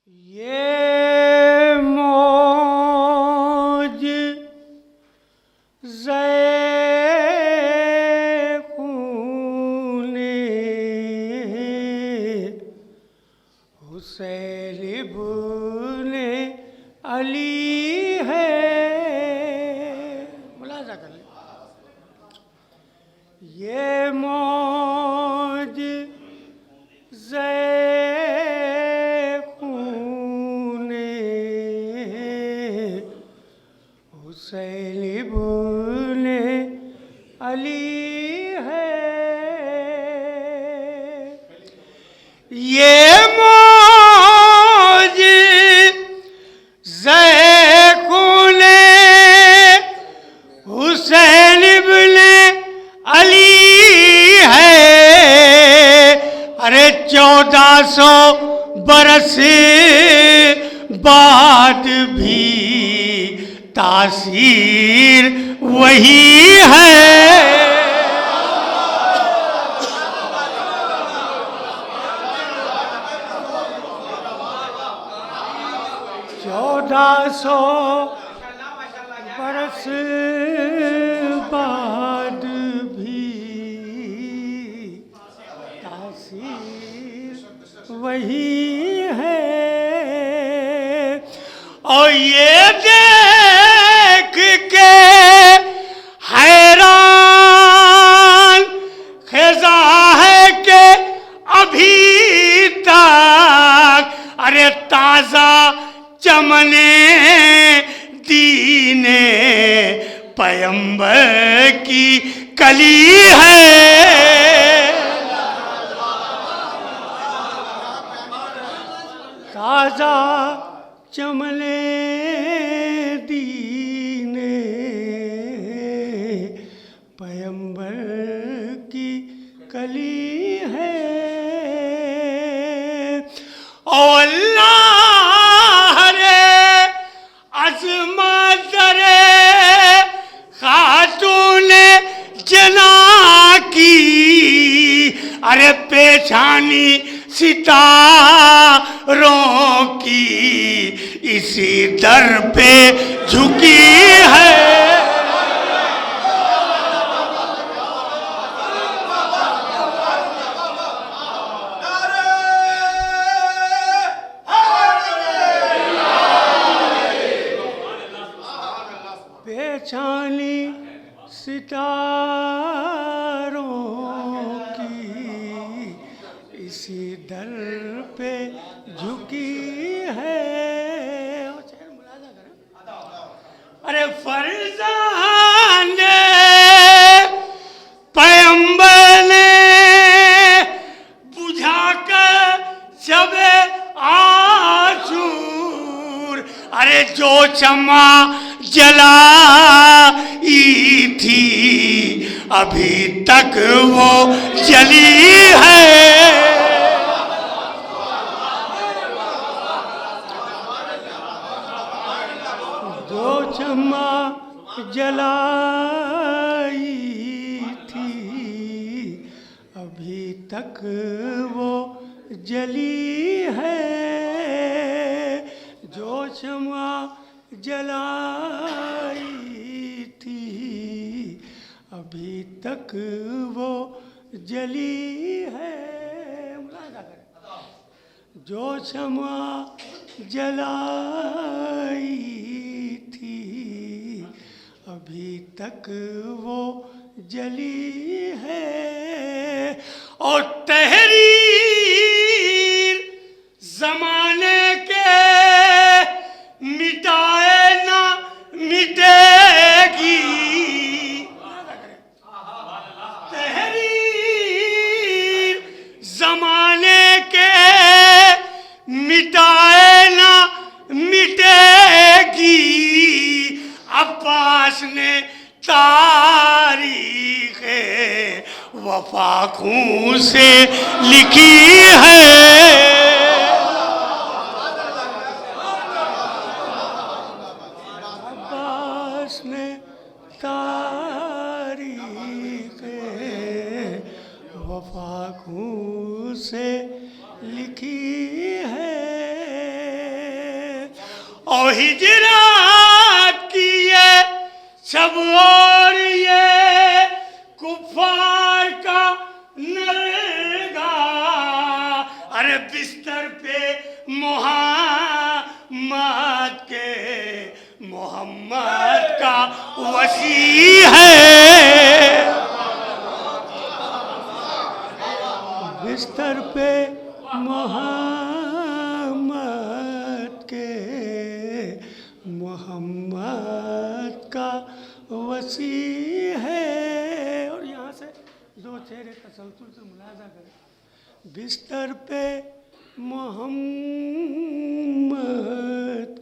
ये मौज ज़ैक़ूने हुसैन इब्ने अली है। मुलाज़ा कर ले। ये मौज हुसैन इब्ने अली है। ये मौज ज़ैक़ूने हुसैन इब्ने अली है। अरे 1400 बरस बाद भी तासीर वही है। 1400 बरस बाद भी तासीर वही है। और ये देख के हैरान ख़ज़ा है कि अभी तक अरे ताज़ा चमने दीने पैगंबर की कली है। ताज़ा चमने दीने पैगंबर की कली है। और अल्लाह रे अज़मत रे खातूने जना की अरे पेशानी सितारों की इसी दर पे झुकी है। पेशानी सितारों की इसी दर पे झुकी है। अरे फर्जांद पैगंबर ने बुझाकर शबे आशूर अरे जो क्षमा जलाई थी अभी तक वो जली है। जो क्षमा जलाई थी अभी तक वो जली है। जो क्षमा जलाई थी अभी तक वो जली है। जो क्षमा जलाई थी अभी तक वो जली है। और तहरीर ज़माने के मिटाए ना मिटेगी। तहरीर ज़माने के मिटाए ना मिटेगी। अब्बास ने तारीख़ वफ़ा खून से लिखी है। अब्बास ने तारीख़ वफ़ा खून से लिखी है। और हिजरात किए सब और ये कुफार का नरगा, अरे बिस्तर पे मोहम्मद के, मोहम्मद का वसी है, बिस्तर पे मोहम्मद के, मोहम्मद का वसी है। और यहाँ से दो चेहरे तसलसल से मुलाजा करें। बिस्तर पे मोहम्मद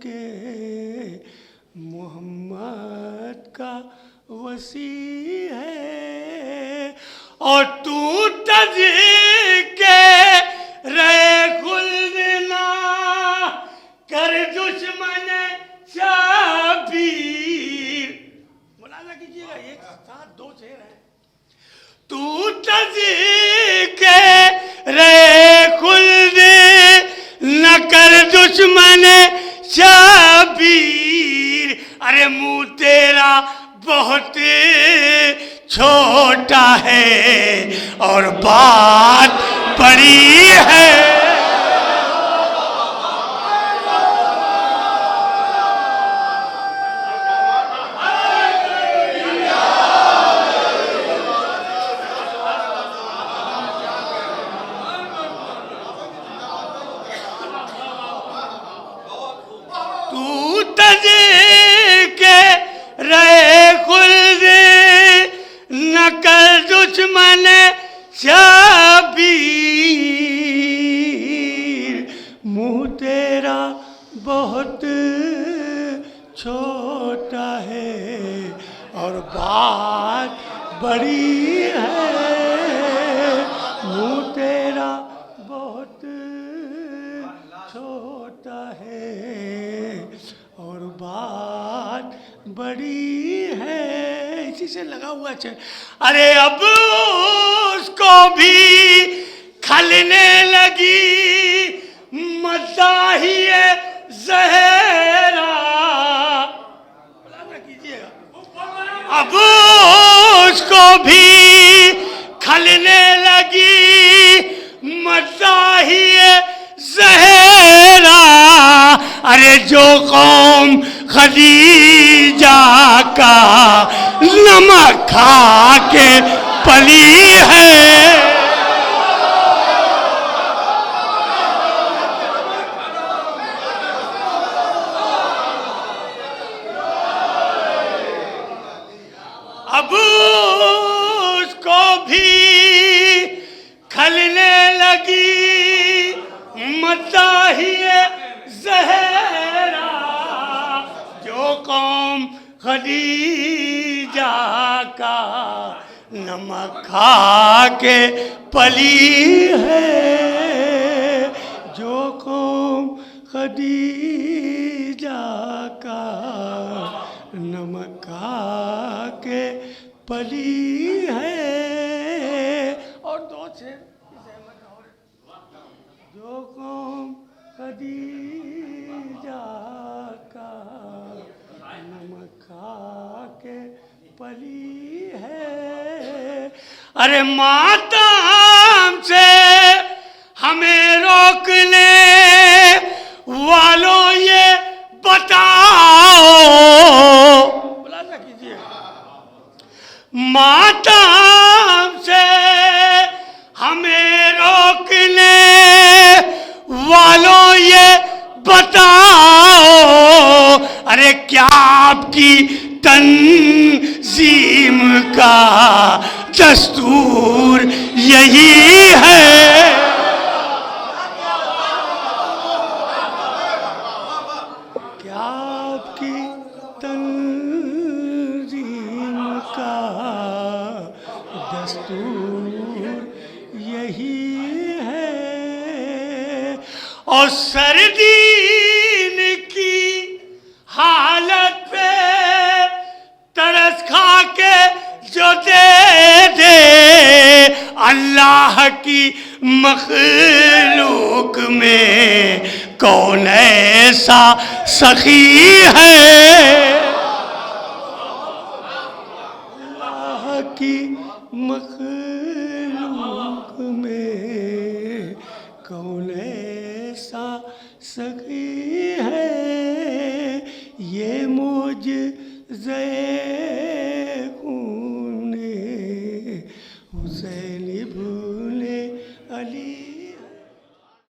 के, मोहम्मद का वसी है। और तू तज के रहे खुल्द ना कर दुश्मन शाबीर। मुलाजा कीजिएगा, एक साथ दो चेहरे हैं। तू तज के रहे खुल्द न कर दुश्मन शाबीर, अरे मुंह तेरा बहुत छोटा है और बात बड़ी है। तू तज के रहे खुल्द न कर दुश्मन शाबीर, मुँह तेरा बहुत छोटा है और बात बड़ी है। मुँह तेरा बहुत छोटा है और बात बड़ी है। इसी से लगा हुआ है। अरे अब उसको भी खलने लगी मज़ाहिए ज़हरा, कीजिएगा। अब उसको भी खलने लगी मज़ाहिए ज़हरा, अरे जो कौम खदीजा का नमक खा के पली है। अब उसको भी खलने लगी मज़ाहिए ज़हरा, जो कौम खदीजा का नमक खा के पली है, जो कौम खदीजा का नमक खा के पली है। और दो से जो कौम खदीजा का नमक खा के पली है। अरे मातम से हमें रोकने वालों ये बताओ, बुलाना कीजिए। मातम से हमें रोकने वालों ये बताओ, अरे क्या आपकी तंजीम का दस्तूर यही है? क्या आपकी तंजीम का दस्तूर यही है? और सर्दीन की हालत पे तरस खा के जो दे दे, अल्लाह की मखलूक में कौन ऐसा सखी है अल्लाह की मखलूक में, कौन ऐसा सखी है ये मुझे